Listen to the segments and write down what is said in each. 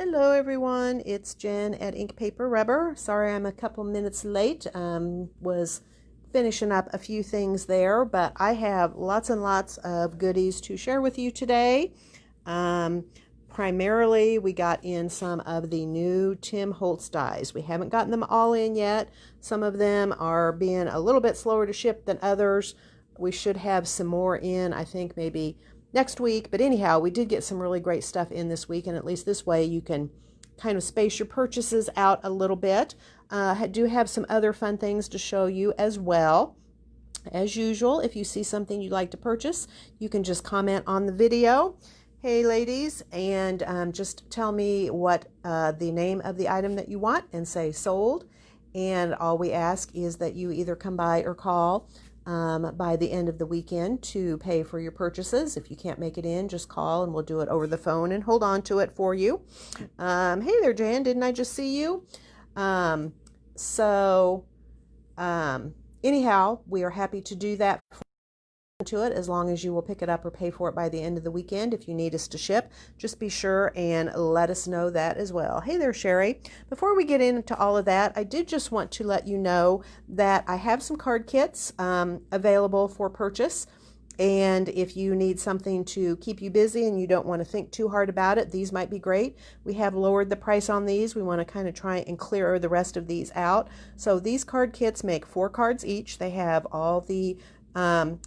Hello everyone, it's Jen at Ink Paper Rubber. Sorry I'm a couple minutes late. Was finishing up a few things there, but I have lots and lots of goodies to share with you today. Primarily, we got in some of the new Tim Holtz dies. We haven't gotten them all in yet. Some of them are being a little bit slower to ship than others. We should have some more in, I think maybe next week. But anyhow, we did get some really great stuff in this week, and at least this way you can kind of space your purchases out a little bit. I do have some other fun things to show you as well. As usual, if you see something you'd like to purchase, you can just comment on the video. Hey ladies, and just tell me what the name of the item that you want and say sold. And all we ask is that you either come by or call by the end of the weekend to pay for your purchases. If you can't make it in, just call and we'll do it over the phone and hold on to it for you. Hey there, Jan, didn't I just see you? Anyhow, we are happy to do that to it as long as you will pick it up or pay for it by the end of the weekend. If you need us to ship, just be sure and let us know that as well. Hey there, Sherry. Before we get into all of that, I did just want to let you know that I have some card kits available for purchase. And if you need something to keep you busy and you don't want to think too hard about it, these might be great. We have lowered the price on these. We want to kind of try and clear the rest of these out. So these card kits make 4 cards each. They have all the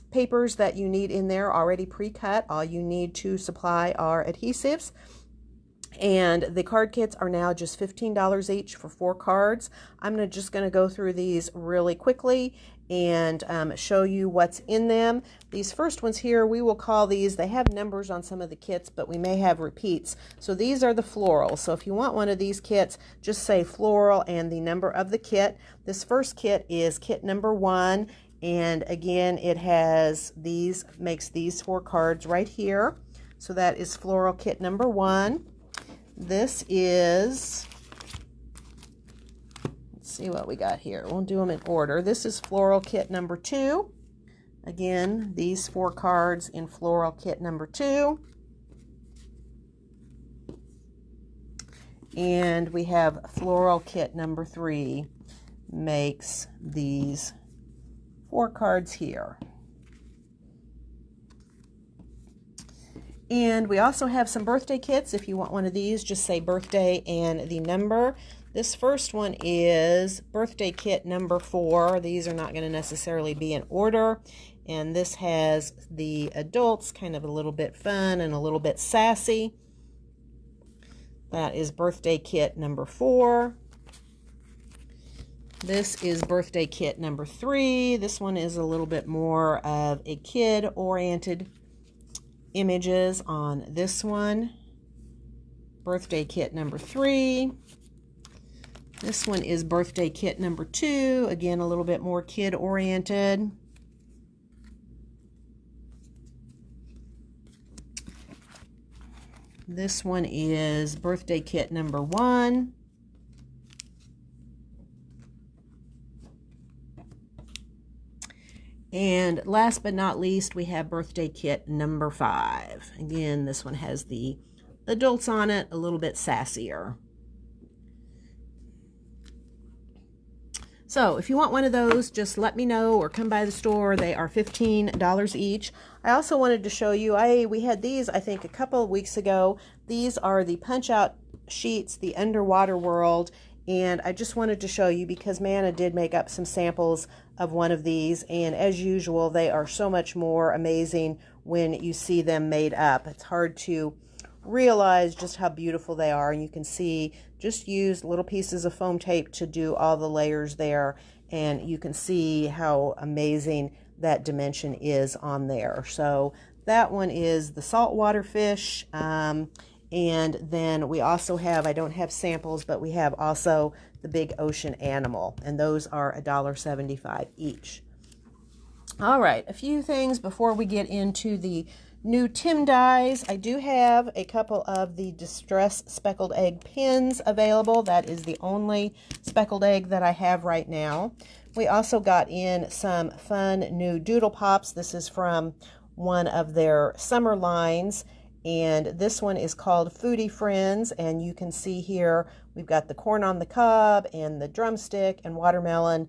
papers that you need in there already pre-cut. All you need to supply are adhesives. And the card kits are now just $15 each for 4 cards. I'm just going to go through these really quickly and show you what's in them. These first ones here, we will call these, they have numbers on some of the kits, but we may have repeats. So these are the florals. So if you want one of these kits, just say floral and the number of the kit. This first kit is kit number 1. And again, it has makes these 4 cards right here. So that is floral kit number 1. This is, let's see what we got here. We'll do them in order. This is floral kit number 2. Again, these 4 cards in floral kit number 2. And we have floral kit number 3 makes these 4 cards here. And we also have some birthday kits. If you want one of these, just say birthday and the number. This first one is birthday kit number 4. These are not going to necessarily be in order. And this has the adults, kind of a little bit fun and a little bit sassy. That is birthday kit number 4. This is birthday kit number 3. This one is a little bit more of a kid-oriented images on this one. Birthday kit number 3. This one is birthday kit number 2. Again, a little bit more kid-oriented. This one is birthday kit number 1. And last but not least, we have birthday kit number 5. Again, this one has the adults on it, a little bit sassier. So if you want one of those, just let me know or come by the store. They are $15 each. I also wanted to show you, we had these, I think, a couple of weeks ago. These are the punch-out sheets, the Underwater World. And I just wanted to show you because Manna did make up some samples of one of these, and as usual, they are so much more amazing when you see them made up. It's hard to realize just how beautiful they are, and you can see just use little pieces of foam tape to do all the layers there, and you can see how amazing that dimension is on there. So that one is the saltwater fish. And then we also have, I don't have samples, but we have also the big ocean animal, and those are $1.75 each. All right, a few things before we get into the new Tim dies. I do have a couple of the Distress Speckled Egg pins available. That is the only speckled egg that I have right now. We also got in some fun new Doodle Pops. This is from one of their summer lines. And this one is called Foodie Friends, and you can see here we've got the corn on the cob and the drumstick and watermelon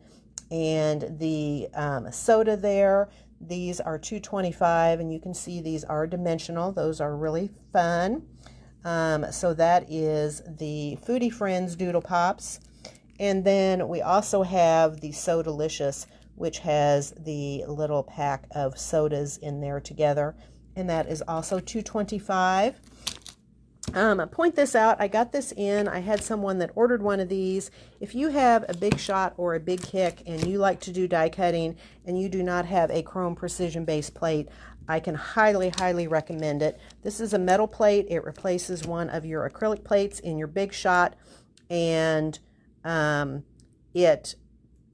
and the soda there. These are $2.25, and you can see these are dimensional. Those are really fun. So that is the Foodie Friends Doodle Pops. And then we also have the Sodalicious, which has the little pack of sodas in there together. And that is also $2.25. Point this out, I got this in. I had someone that ordered one of these. If you have a big shot or a big kick and you like to do die cutting and you do not have a chrome precision base plate, I can highly, highly recommend it. This is a metal plate. It replaces one of your acrylic plates in your big shot, and it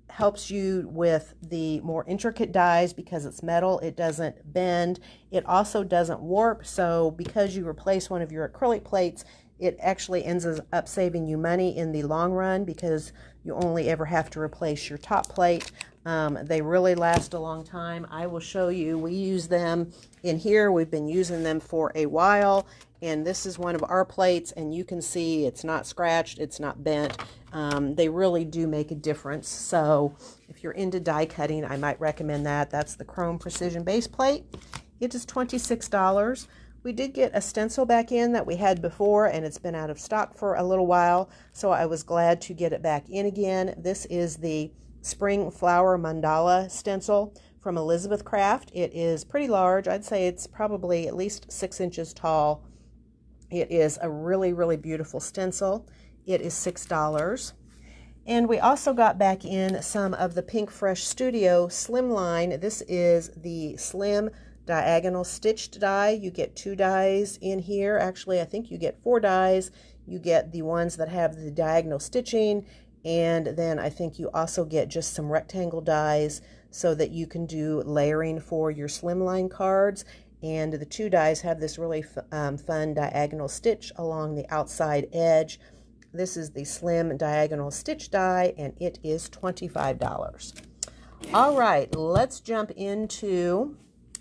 helps you with the more intricate dies because it's metal. It doesn't bend. It also doesn't warp. So because you replace one of your acrylic plates, it actually ends up saving you money in the long run because you only ever have to replace your top plate. They really last a long time. I will show you. We use them in here. We've been using them for a while, and this is one of our plates, and you can see it's not scratched, it's not bent. They really do make a difference. So if you're into die cutting, I might recommend that. That's the Chrome Precision Base Plate. It is $26. We did get a stencil back in that we had before, and it's been out of stock for a little while, so I was glad to get it back in again. This is the Spring Flower Mandala stencil from Elizabeth Craft. It is pretty large. I'd say it's probably at least 6 inches tall. It is a really, really beautiful stencil. It is $6. And we also got back in some of the Pink Fresh Studio Slimline. This is the Slim Diagonal Stitched die. You get 2 dies in here. Actually, I think you get 4 dies. You get the ones that have the diagonal stitching, and then I think you also get just some rectangle dies so that you can do layering for your slimline cards. And the 2 dies have this really fun diagonal stitch along the outside edge. This is the Slim Diagonal Stitch die, and it is $25. All right, let's jump into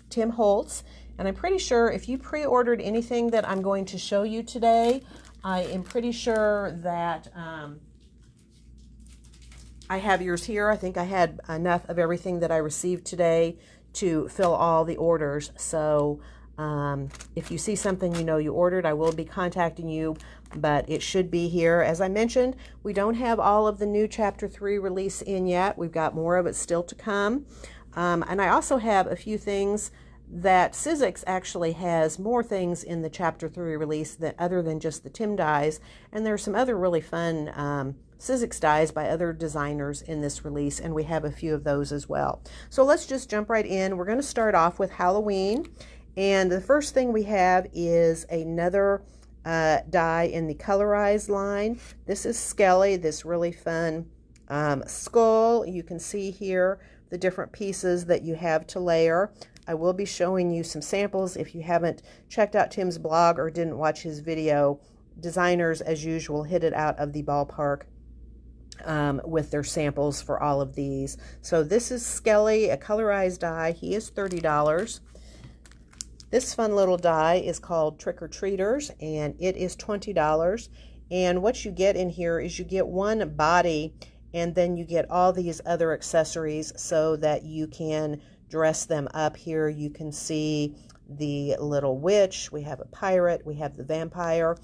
Tim Holtz. And I'm pretty sure if you pre-ordered anything that I'm going to show you today, I am pretty sure that I have yours here. I think I had enough of everything that I received today to fill all the orders. So if you see something you know you ordered, I will be contacting you, but it should be here. As I mentioned, we don't have all of the new Chapter 3 release in yet. We've got more of it still to come. And I also have a few things that Sizzix actually has more things in the Chapter 3 release that other than just the Tim dies. And there's some other really fun Sizzix dies by other designers in this release, and we have a few of those as well. So let's just jump right in. We're going to start off with Halloween, and the first thing we have is another die in the colorized line. This is Skelly, this really fun skull. You can see here the different pieces that you have to layer. I will be showing you some samples. If you haven't checked out Tim's blog or didn't watch his video, designers, as usual, hit it out of the ballpark with their samples for all of these. So this is Skelly, a colorized die. He is $30. This fun little die is called Trick or Treaters, and it is $20. And what you get in here is you get one body, and then you get all these other accessories so that you can dress them up. Here you can see the little witch, we have a pirate, we have the vampire.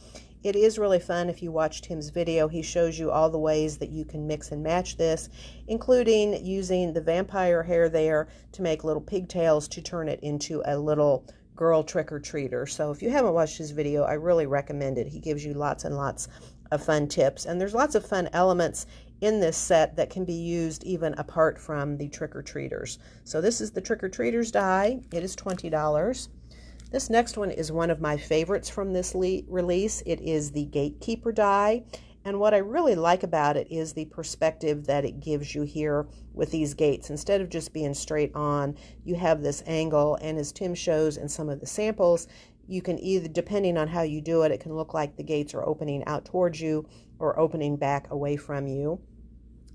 It is really fun. If you watch Tim's video, he shows you all the ways that you can mix and match this, including using the vampire hair there to make little pigtails to turn it into a little girl trick-or-treater. So if you haven't watched his video, I really recommend it. He gives you lots and lots of fun tips, and there's lots of fun elements in this set that can be used even apart from the trick-or-treaters. So this is the trick-or-treaters die. It is $20. This next one is one of my favorites from this release. It is the Gatekeeper die, and what I really like about it is the perspective that it gives you here with these gates. Instead of just being straight on, you have this angle, and as Tim shows in some of the samples, you can either, depending on how you do it, it can look like the gates are opening out towards you or opening back away from you.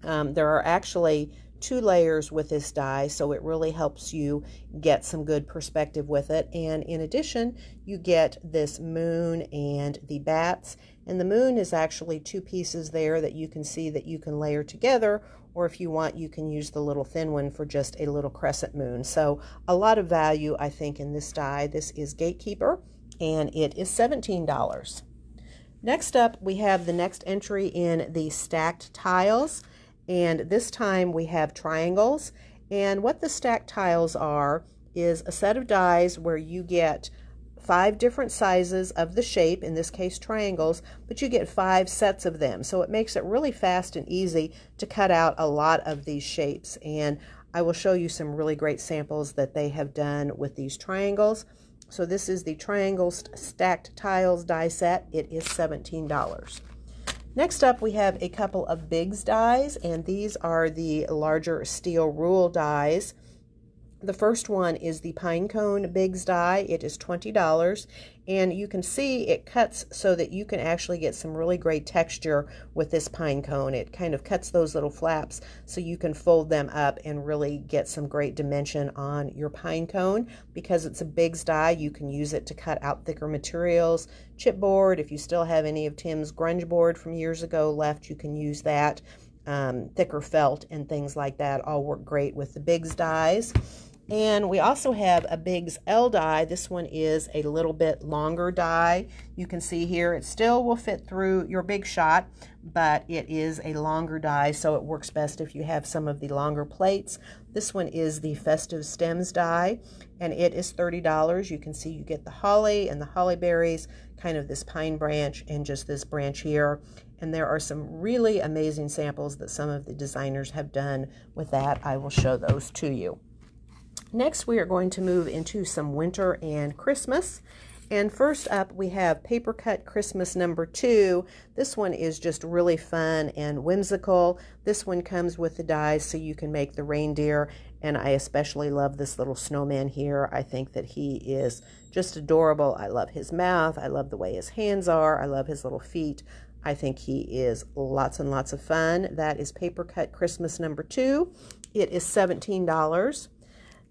There are actually 2 layers with this die, so it really helps you get some good perspective with it. And in addition, you get this moon and the bats. And the moon is actually 2 pieces there that you can see that you can layer together, or if you want, you can use the little thin one for just a little crescent moon. So a lot of value, I think, in this die. This is Gatekeeper, and it is $17. Next up, we have the next entry in the stacked tiles, and this time we have triangles. And what the stacked tiles are is a set of dies where you get 5 different sizes of the shape, in this case triangles, but you get 5 sets of them. So it makes it really fast and easy to cut out a lot of these shapes. And I will show you some really great samples that they have done with these triangles. So this is the triangle stacked tiles die set. It is $17. Next up, we have a couple of Biggs dies, and these are the larger steel rule dies. The first one is the pine cone Biggs die. It is $20, and you can see it cuts so that you can actually get some really great texture with this pine cone. It kind of cuts those little flaps so you can fold them up and really get some great dimension on your pine cone. Because it's a Biggs die, you can use it to cut out thicker materials. Chipboard, if you still have any of Tim's grunge board from years ago left, you can use that. Thicker felt and things like that all work great with the Biggs dies. And we also have a Biggs L die. This one is a little bit longer die. You can see here it still will fit through your Big Shot, but it is a longer die, so it works best if you have some of the longer plates. This one is the Festive Stems die, and it is $30. You can see you get the holly and the holly berries, kind of this pine branch, and just this branch here. And there are some really amazing samples that some of the designers have done with that. I will show those to you. Next, we are going to move into some winter and Christmas. And first up, we have Paper Cut Christmas number 2. This one is just really fun and whimsical. This one comes with the dies so you can make the reindeer. And I especially love this little snowman here. I think that he is just adorable. I love his mouth. I love the way his hands are. I love his little feet. I think he is lots and lots of fun. That is Paper Cut Christmas number 2. It is $17.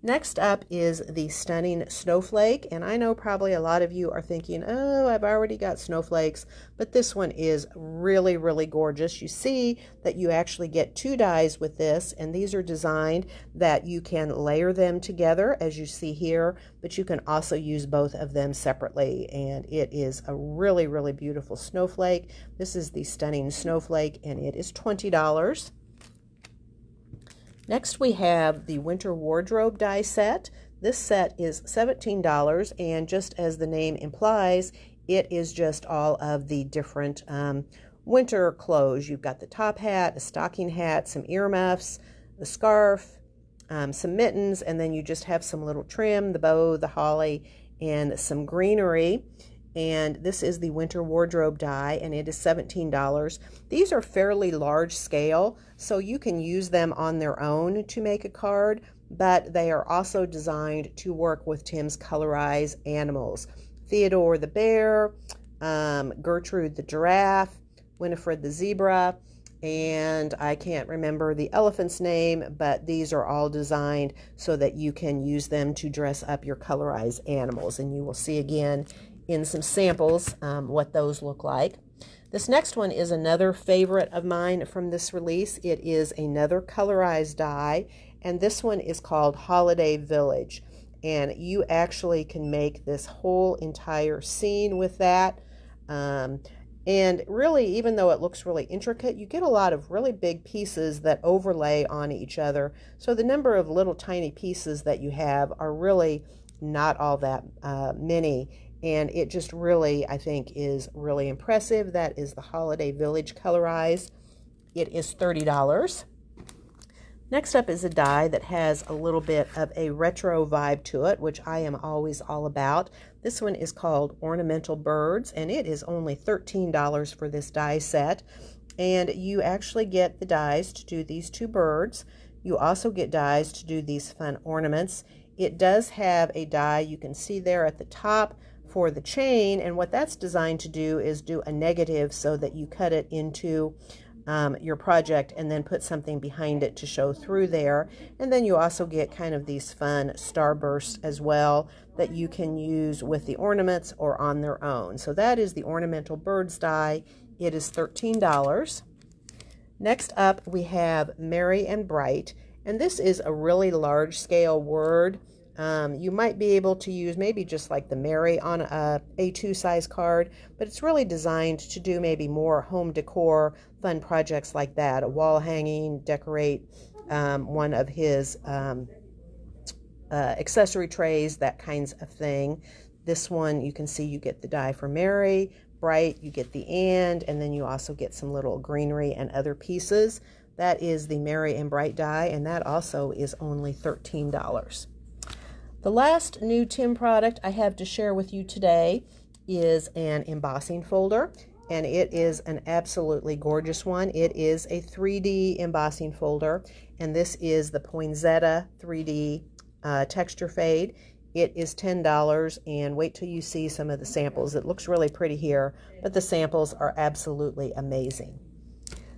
Next up is the Stunning Snowflake, and I know probably a lot of you are thinking, oh, I've already got snowflakes, but this one is really, really gorgeous. You see that you actually get 2 dies with this, and these are designed that you can layer them together, as you see here, but you can also use both of them separately, and it is a really, really beautiful snowflake. This is the Stunning Snowflake, and it is $20. Next, we have the Winter Wardrobe die set. This set is $17, and just as the name implies, it is just all of the different winter clothes. You've got the top hat, a stocking hat, some earmuffs, the scarf, some mittens, and then you just have some little trim, the bow, the holly, and some greenery. And this is the Winter Wardrobe die, and it is $17. These are fairly large scale, so you can use them on their own to make a card, but they are also designed to work with Tim's colorized animals. Theodore the bear, Gertrude the giraffe, Winifred the zebra, and I can't remember the elephant's name, but these are all designed so that you can use them to dress up your colorized animals, and you will see again in some samples what those look like. This next one is another favorite of mine from this release. It is another colorized die, and this one is called Holiday Village, and you actually can make this whole entire scene with that. And really, even though it looks really intricate, you get a lot of really big pieces that overlay on each other. So the number of little tiny pieces that you have are really not all that many. And it just really, I think, is really impressive. That is the Holiday Village colorized. It is $30. Next up is a die that has a little bit of a retro vibe to it, which I am always all about. This one is called Ornamental Birds, and it is only $13 for this die set. And you actually get the dies to do these 2 birds. You also get dies to do these fun ornaments. It does have a die you can see there at the top for the chain, and what that's designed to do is do a negative so that you cut it into your project and then put something behind it to show through there. And then you also get kind of these fun starbursts as well that you can use with the ornaments or on their own. So that is the ornamental birds die. It is $13. Next up we have merry and bright, and this is a really large scale word. You might be able to use maybe just like the merry on a A2 size card, but it's really designed to do maybe more home decor, fun projects like that. A wall hanging, decorate one of his accessory trays, that kinds of thing. This one you can see you get the die for merry, bright, you get the and then you also get some little greenery and other pieces. That is the merry and bright die, and that also is only $13. The last new Tim product I have to share with you today is an embossing folder, and it is an absolutely gorgeous one. It is a 3D embossing folder, and this is the Poinsettia 3D texture fade. It is $10, and wait till you see some of the samples. It looks really pretty here, but the samples are absolutely amazing.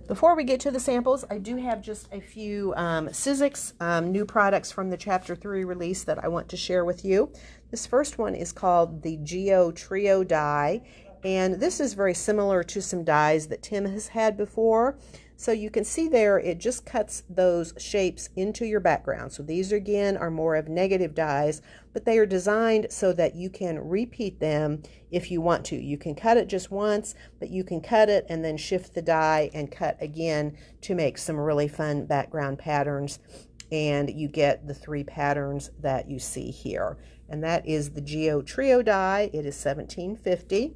Before we get to the samples, I do have just a few Sizzix new products from the Chapter 3 release that I want to share with you. This first one is called the Geo Trio die, and this is very similar to some dies that Tim has had before. So you can see there, it just cuts those shapes into your background. So these again are more of negative dies, but they are designed so that you can repeat them if you want to. You can cut it just once, but you can cut it and then shift the die and cut again to make some really fun background patterns. And you get the 3 patterns that you see here. And that is the Geo Trio die. It is $17.50.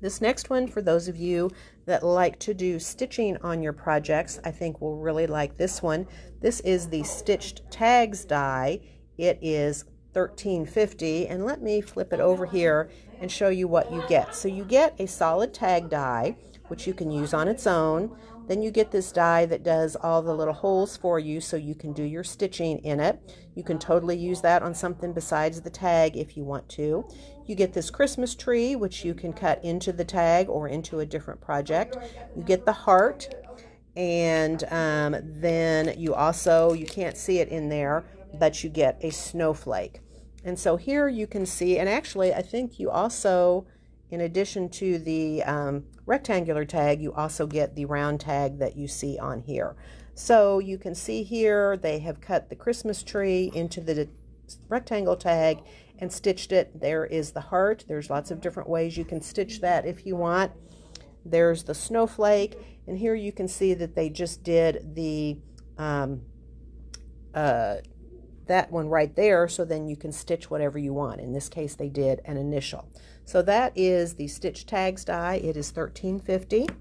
This next one, for those of you that like to do stitching on your projects, I think will really like this one. This is the Stitched Tags die. It is $13.50, and let me flip it over here and show you what you get. So you get a solid tag die, which you can use on its own. Then you get this die that does all the little holes for you so you can do your stitching in it. You can totally use that on something besides the tag if you want to. You get this Christmas tree, which you can cut into the tag or into a different project. You get the heart, and then you also, you can't see it in there, but you get a snowflake. And so here you can see, and actually I think you also, in addition to the rectangular tag, you also get the round tag that you see on here. So you can see here they have cut the Christmas tree into the rectangle tag and stitched it. There is the heart. There's lots of different ways you can stitch that if you want. There's the snowflake, and here you can see that they just did the that one right there, so then you can stitch whatever you want. In this case, they did an initial. So that is the Stitch Tags die. It is $13.50.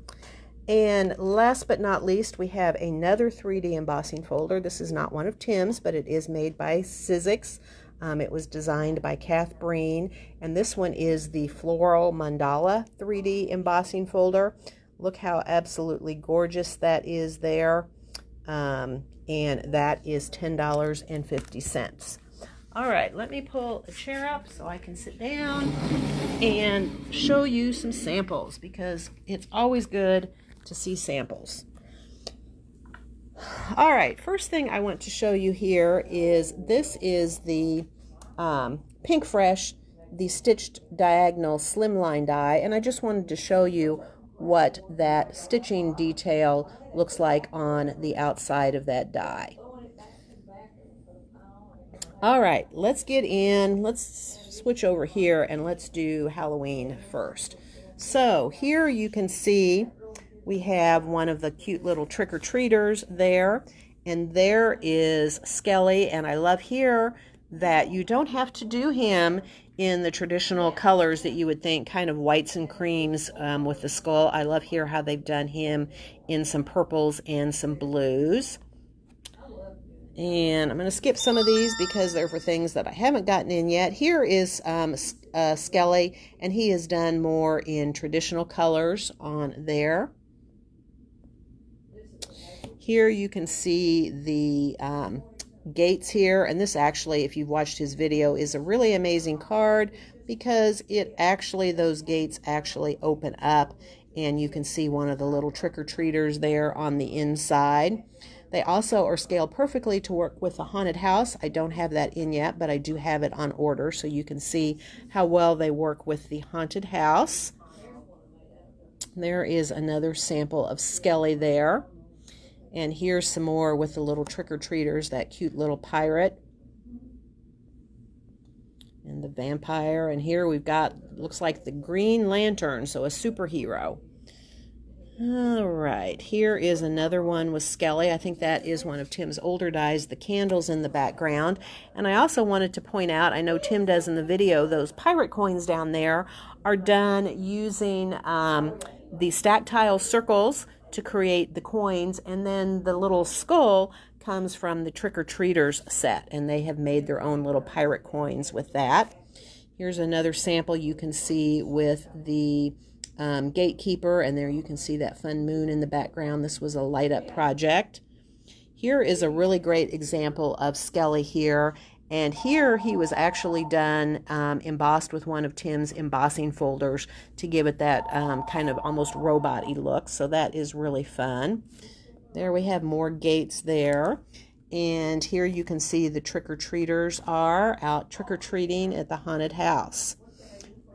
And last but not least, we have another 3D embossing folder. This is not one of Tim's, but it is made by Sizzix. It was designed by Kath Breen, and this one is the Floral Mandala 3D embossing folder. Look how absolutely gorgeous that is there. And that is $10.50. All right, let me pull a chair up so I can sit down and show you some samples, because it's always good to see samples. All right, first thing I want to show you here is this is the Pink Fresh, the Stitched Diagonal Slimline die, and I just wanted to show you what that stitching detail looks like on the outside of that die. All right, let's get in. Let's switch over here and let's do Halloween first. So here you can see we have one of the cute little trick-or-treaters there, and there is Skelly, and I love here that you don't have to do him in the traditional colors that you would think, kind of whites and creams with the skull. I love here how they've done him in some purples and some blues. And I'm going to skip some of these because they're for things that I haven't gotten in yet. Here is Skelly, and he is done more in traditional colors on there. Here you can see the gates here, and this actually, if you've watched his video, is a really amazing card because it actually, those gates actually open up and you can see one of the little trick-or-treaters there on the inside. They also are scaled perfectly to work with the haunted house. I don't have that in yet, but I do have it on order, so you can see how well they work with the haunted house. There is another sample of Skelly there. And here's some more with the little trick-or-treaters, that cute little pirate and the vampire. And here we've got, looks like the Green Lantern, so a superhero. All right, here is another one with Skelly. I think that is one of Tim's older dies, the candles in the background. And I also wanted to point out, I know Tim does in the video, those pirate coins down there are done using the stack tile circles to create the coins, and then the little skull comes from the trick-or-treaters set, and they have made their own little pirate coins with that. Here's another sample you can see with the gatekeeper, and there you can see that fun moon in the background. This was a light up project. Here is a really great example of Skelly here, and here he was actually done embossed with one of Tim's embossing folders to give it that kind of almost robot-y look, so that is really fun. There we have more gates there, and here you can see the trick-or-treaters are out trick-or-treating at the haunted house.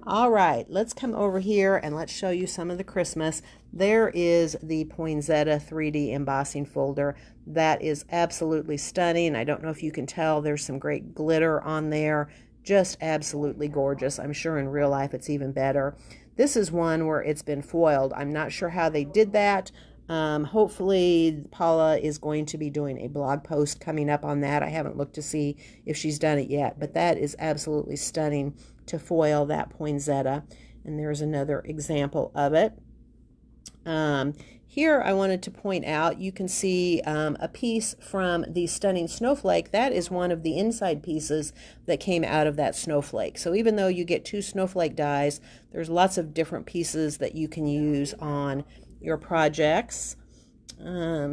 All right, let's come over here and let's show you some of the Christmas. There is the Poinsettia 3D embossing folder. That is absolutely stunning. I don't know if you can tell, there's some great glitter on there. Just absolutely gorgeous. I'm sure in real life it's even better. This is one where it's been foiled. I'm not sure how they did that. Hopefully Paula is going to be doing a blog post coming up on that. I haven't looked to see if she's done it yet, but that is absolutely stunning to foil that poinsettia. And there's another example of it. Here I wanted to point out, you can see a piece from the Stunning Snowflake. That is one of the inside pieces that came out of that snowflake. So even though you get 2 snowflake dies, there's lots of different pieces that you can use on your projects.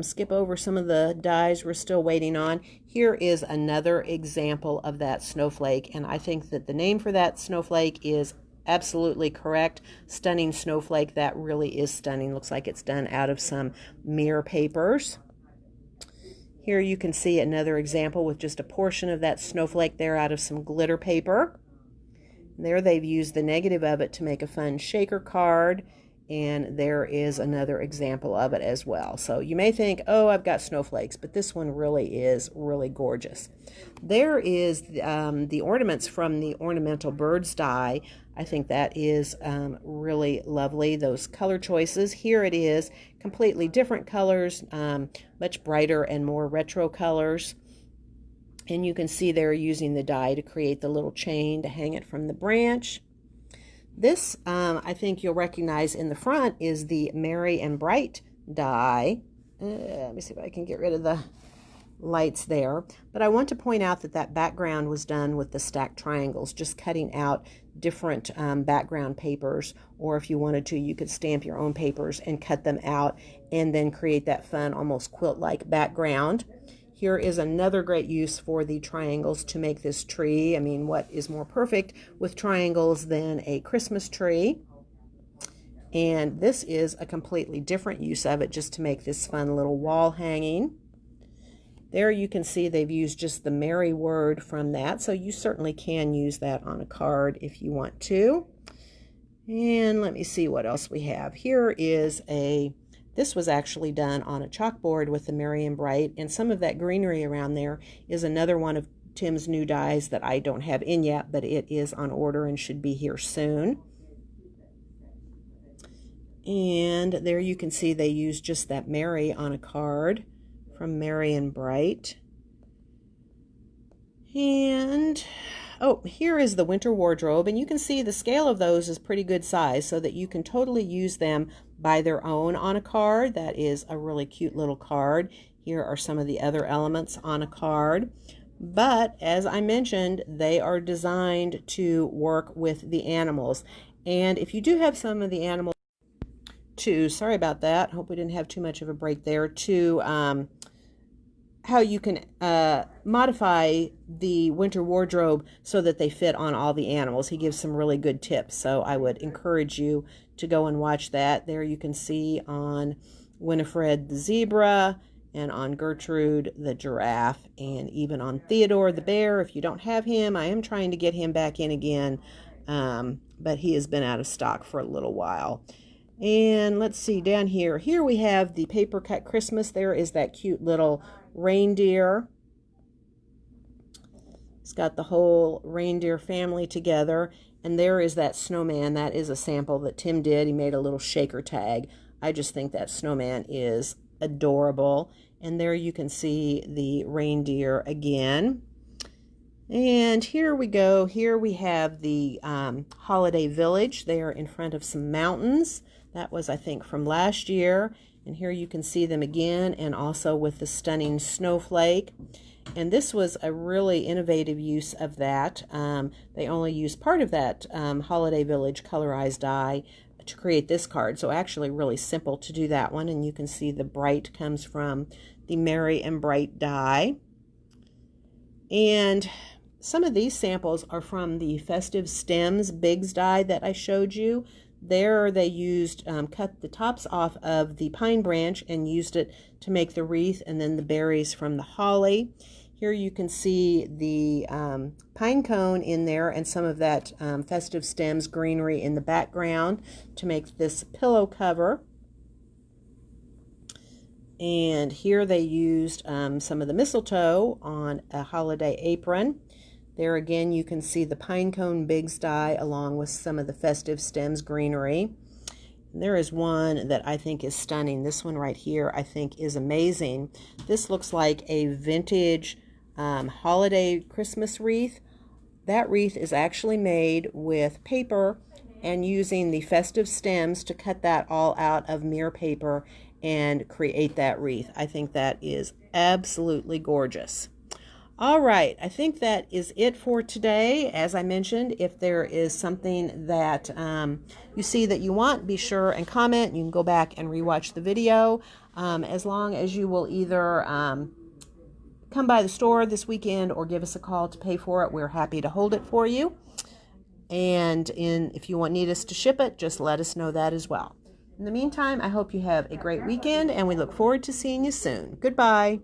Skip over some of the dies we're still waiting on. Here is another example of that snowflake, and I think that the name for that snowflake is absolutely correct. Stunning Snowflake. That really is stunning. Looks like it's done out of some mirror papers. Here you can see another example with just a portion of that snowflake there out of some glitter paper. There they've used the negative of it to make a fun shaker card. And there is another example of it as well. So you may think, oh, I've got snowflakes, but this one really is really gorgeous. There is the ornaments from the Ornamental Birds die. I think that is really lovely, those color choices. Here it is, completely different colors, much brighter and more retro colors. And you can see they're using the die to create the little chain to hang it from the branch. This, I think you'll recognize in the front, is the Merry and Bright die. Let me see if I can get rid of the lights there. But I want to point out that that background was done with the stacked triangles, just cutting out different background papers. Or if you wanted to, you could stamp your own papers and cut them out and then create that fun, almost quilt-like background. Here is another great use for the triangles to make this tree. I mean, what is more perfect with triangles than a Christmas tree? And this is a completely different use of it, just to make this fun little wall hanging. There you can see they've used just the Merry word from that, so you certainly can use that on a card if you want to. And let me see what else we have. Here is this was actually done on a chalkboard with the Merry and Bright, and some of that greenery around there is another one of Tim's new dies that I don't have in yet, but it is on order and should be here soon. And there you can see they used just that Merry on a card from Merry and Bright. And oh, here is the winter wardrobe, and you can see the scale of those is pretty good size, so that you can totally use them by their own on a card. That is a really cute little card. Here are some of the other elements on a card. But as I mentioned, they are designed to work with the animals. And if you do have some of the animals sorry about that, hope we didn't have too much of a break there, to how you can modify the winter wardrobe so that they fit on all the animals. He gives some really good tips, so I would encourage you to go and watch that. There you can see on Winifred the zebra, and on Gertrude the giraffe, and even on Theodore the bear. If you don't have him, I am trying to get him back in again, but he has been out of stock for a little while. And let's see, down here we have the paper cut Christmas. There is that cute little reindeer. It's got the whole reindeer family together. And there is that snowman. That is a sample that Tim did. He made a little shaker tag. I just think that snowman is adorable. And there you can see the reindeer again. And here we go. Here we have the holiday village. They are in front of some mountains. That was, I think, from last year. And here you can see them again, and also with the stunning snowflake. And this was a really innovative use of that. They only used part of that holiday village colorized dye to create this card. So actually really simple to do that one. And you can see the bright comes from the Merry and Bright die. And some of these samples are from the Festive Stems Bigs die that I showed you. There they used, cut the tops off of the pine branch and used it to make the wreath, and then the berries from the holly. Here you can see the pine cone in there and some of that Festive Stems greenery in the background to make this pillow cover. And here they used some of the mistletoe on a holiday apron. There again you can see the pine cone bigs die along with some of the Festive Stems greenery. And there is one that I think is stunning. This one right here I think is amazing. This looks like a vintage holiday Christmas wreath. That wreath is actually made with paper and using the Festive Stems to cut that all out of mirror paper and create that wreath. I think that is absolutely gorgeous. All right, I think that is it for today. As I mentioned, if there is something that you see that you want, be sure and comment. You can go back and rewatch the video. As long as you will either come by the store this weekend or give us a call to pay for it, we're happy to hold it for you. And if you need us to ship it, just let us know that as well. In the meantime, I hope you have a great weekend, and we look forward to seeing you soon. Goodbye.